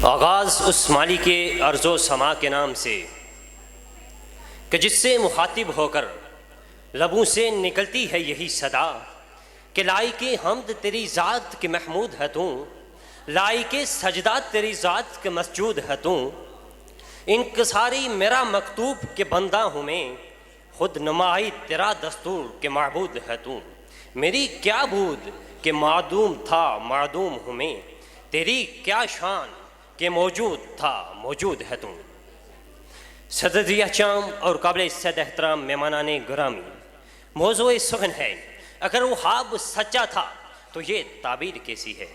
آغاز اس مالی کے ارض و سما کے نام سے کہ جس سے مخاطب ہو کر لبوں سے نکلتی ہے یہی صدا کہ لائق حمد تیری ذات کے محمود ہے تو، لائق سجدات تیری ذات کے مسجود ہے تو، انکساری میرا مکتوب کے بندہ ہوں میں، خود نمائی تیرا دستور کے معبود ہے تو، میری کیا بود کہ معدوم تھا معدوم ہوں میں، تیری کیا شان کہ موجود تھا موجود ہے تو۔ صدر احترام اور قابل صد احترام مہمانان گرامی، موضوع سخن ہے اگر وہ خواب سچا تھا تو یہ تعبیر کیسی ہے؟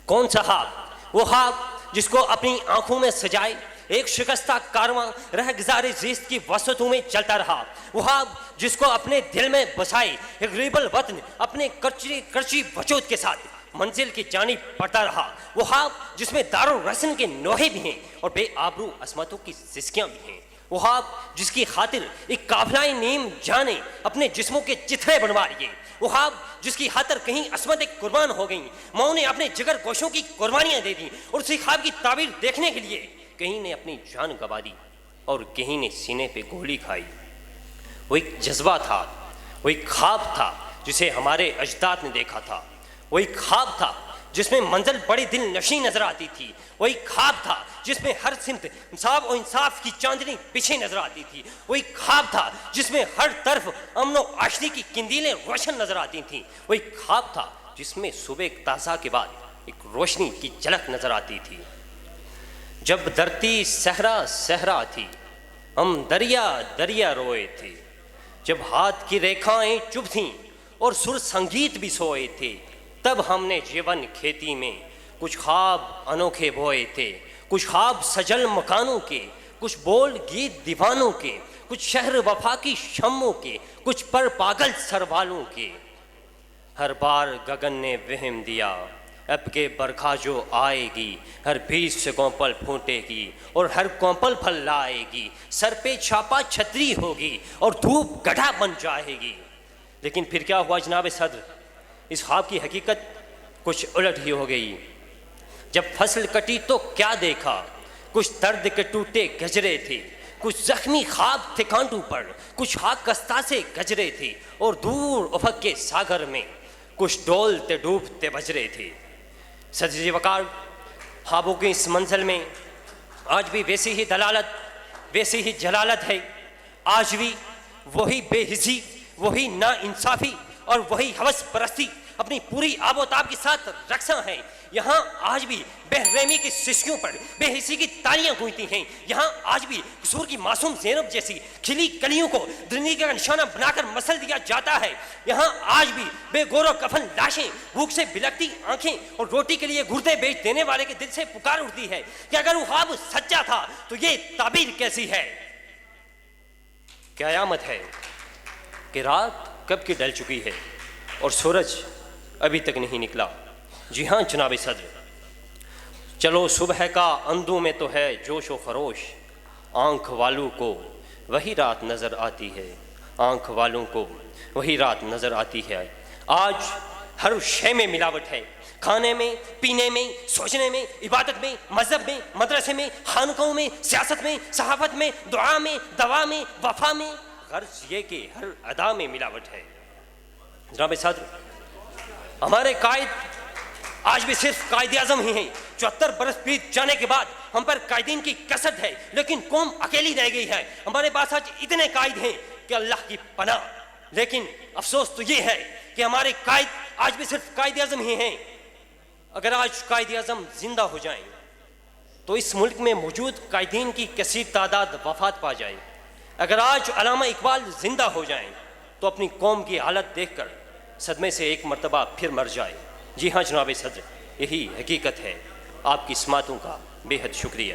کون سا خواب؟ وہ خواب جس کو اپنی آنکھوں میں سجائے ایک شکستہ کارواں رہ گزار زیست کی وسطوں میں چلتا رہا، وہ خواب جس کو اپنے دل میں بسائے ایک غریب الوطن اپنے کرچی وجود کے ساتھ منزل کی جانب بڑھتا رہا، وہ خواب جس میں دار الرسن کے نوحے بھی ہیں اور بے آبرو عصمتوں کی سسکیاں بھی ہیں، وہ خواب جس کی خاطر ایک قافلہ نیم جانے اپنے جسموں کے چتھڑے بنوا لیے، وہ خواب جس کی خاطر کہیں عصمتیں قربان ہو گئیں، ماؤں نے اپنے جگر گوشوں کی قربانیاں دے دیں اور اسی خواب کی تعبیر دیکھنے کے لیے کہیں نے اپنی جان گنوا دی اور کہیں نے سینے پہ گولی کھائی۔ وہ ایک جذبہ تھا، وہ ایک خواب تھا جسے ہمارے اجداد نے دیکھا تھا، وہ ایک خواب تھا جس میں منزل بڑی دل نشیں نظر آتی تھی، وہ ایک خواب تھا جس میں ہر سمت انصاف و انصاف کی چاندنی پیچھے نظر آتی تھی، وہ ایک خواب تھا جس میں ہر طرف امن و آشتی کی کندیلیں روشن نظر آتی تھیں، وہ ایک خواب تھا جس میں صبح تازہ کے بعد ایک روشنی کی جھلک نظر آتی تھی۔ جب دھرتی صحرا صحرا تھی ہم دریا دریا روئے تھے، جب ہاتھ کی ریکھائیں چپ تھیں اور سر سنگیت بھی سوئے تھے، تب ہم نے جیون کھیتی میں کچھ خواب انوکھے بوئے تھے، کچھ خواب سجل مکانوں کے، کچھ بول گیت دیوانوں کے، کچھ شہر وفا کی شموں کے، کچھ پر پاگل سر والوں کے۔ ہر بار گگن نے وہم دیا اب کے برکھا جو آئے گی، ہر بیج سے کونپل پھوٹے گی اور ہر کونپل پھل لائے گی، سر پہ چھاپا چھتری ہوگی اور دھوپ گڑھا بن جائے گی۔ لیکن پھر کیا ہوا جناب صدر؟ اس خواب کی حقیقت کچھ الٹ ہی ہو گئی۔ جب فصل کٹی تو کیا دیکھا؟ کچھ درد کے ٹوٹے گجرے تھے، کچھ زخمی خواب تھے کانٹوں پر، کچھ خاکستہ سے گجرے تھے اور دور افق کے ساگر میں کچھ ڈولتے ڈوبتے بجرے تھے۔ صدر وقار، خوابوں کی اس منزل میں آج بھی ویسی ہی دلالت، ویسی ہی جلالت ہے، آج بھی وہی بے حسی، وہی نا انصافی اور وہی ہوس پرستی اپنی پوری آب و تاب کے ساتھ رقصاں ہیں۔ یہاں آج بھی بے رحمی کی سسکیوں پر بے حسی کی تالیاں گونجتی ہیں، یہاں آج بھی قصور کی معصوم زینب جیسی کھلی کلیوں کو درندگی کا نشانہ بنا کر مسل دیا جاتا ہے، یہاں آج بھی بے گور و کفن لاشیں، بھوک سے بلکتی آنکھیں اور روٹی کے لیے گردے بیچ دینے والے کے دل سے پکار اٹھتی ہے کہ اگر وہ خواب سچا تھا تو یہ تعبیر کیسی ہے؟ قیامت ہے کہ رات کب کی ڈل چکی ہے اور سورج ابھی تک نہیں نکلا۔ جی ہاں جناب صدر، چلو صبح کا اندھوں میں تو ہے جوش و خروش، آنکھ والوں کو وہی رات نظر آتی ہے، آنکھ والوں کو وہی رات نظر آتی ہے۔ آج ہر شے میں ملاوٹ ہے، کھانے میں، پینے میں، سوچنے میں، عبادت میں، مذہب میں، مدرسے میں، خانقاہوں میں، سیاست میں، صحافت میں، دعا میں، دوا میں، وفا میں، غرض یہ کہ ہر ادا میں ملاوٹ ہے۔ جناب صدر، ہمارے قائد آج بھی صرف قائد اعظم ہی ہیں، 74 برس بیت جانے کے بعد ہم پر قائدین کی کثرت ہے لیکن قوم اکیلی رہ گئی ہے۔ ہمارے پاس آج اتنے قائد ہیں کہ اللہ کی پناہ، لیکن افسوس تو یہ ہے کہ ہمارے قائد آج بھی صرف قائد اعظم ہی ہیں۔ اگر آج قائد اعظم زندہ ہو جائیں تو اس ملک میں موجود قائدین کی کثیر تعداد وفات پا جائے۔ اگر آج علامہ اقبال زندہ ہو جائیں تو اپنی قوم کی حالت دیکھ کر صدمے سے ایک مرتبہ پھر مر جائے۔ جی ہاں جناب صدر، یہی حقیقت ہے۔ آپ کی سماعتوں کا بے حد شکریہ۔